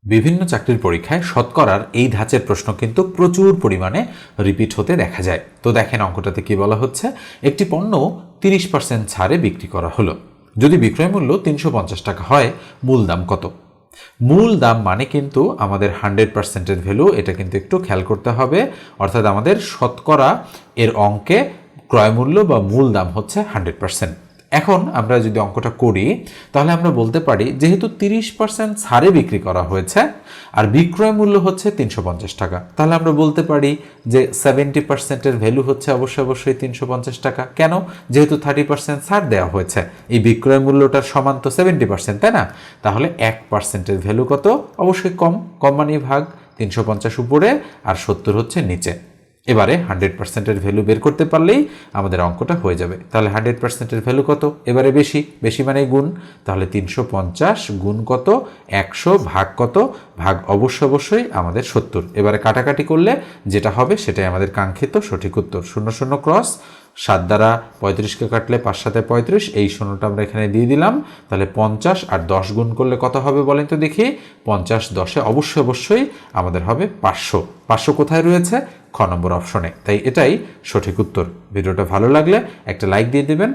বিভিন্ন চাকরির পরীক্ষায় শতকরার এই ধাঁচের প্রশ্ন কিন্তু প্রচুর পরিমাণে রিপিট হতে দেখা যায়। তো দেখেন অঙ্কটাতে কি বলা হচ্ছে, একটি পণ্য 30% ছাড়ে বিক্রি করা হলো, যদি বিক্রয় মূল্য 350 টাকা হয়, মূল দাম কত? মূল দাম মানে কিন্তু আমাদের 100%-এর ভ্যালু, এটা কিন্তু একটু খেয়াল করতে হবে। অর্থাৎ আমাদের শতকরা এর অঙ্কে ক্রয় মূল্য বা মূল দাম হচ্ছে 100%। এখন আমরা যদি অঙ্কটা করি তাহলে আমরা বলতে পারি যেহেতু 30% ছাড়ে বিক্রি করা হয়েছে আর বিক্রয় মূল্য হচ্ছে 350 টাকা, তাহলে আমরা বলতে পারি যে 70%-এর ভ্যালু হচ্ছে অবশ্যই 350 টাকা। কেন? যেহেতু 30% ছাড় দেওয়া হয়েছে, এই বিক্রয় মূল্যটার সমান তো 70%, তাই না? তাহলে 1%-এর ভ্যালু কত? অবশ্যই কম মানে ভাগ, 350 উপরে আর 70 হচ্ছে নিচে। এবারে 100%-এর ভ্যালু বের করতে পারলেই আমাদের অঙ্কটা হয়ে যাবে। তাহলে 100%-এর ভ্যালু কত? এবারে বেশি মানে গুণ, তাহলে 350 গুণ কত? 100 ভাগ কত? ভাগ অবশ্যই আমাদের 70। এবারে কাটাকাটি করলে যেটা হবে সেটাই আমাদের কাঙ্ক্ষিত সঠিক উত্তর। 0 0 ক্রস, 7 দ্বারা 35কে কাটলে 5 7 35, এই শূন্যটা আমরা এখানে দিয়ে দিলাম। তাহলে 50 আর 10 গুণ করলে কত হবে বলেন তো দেখি? 50 10-এ অবশ্যই আমাদের হবে 500। 500 কোথায় রয়েছে? খ নম্বর অপশনে। তাই এটাই সঠিক উত্তর। ভিডিওটা ভালো লাগলে একটা লাইক দিয়ে দেবেন।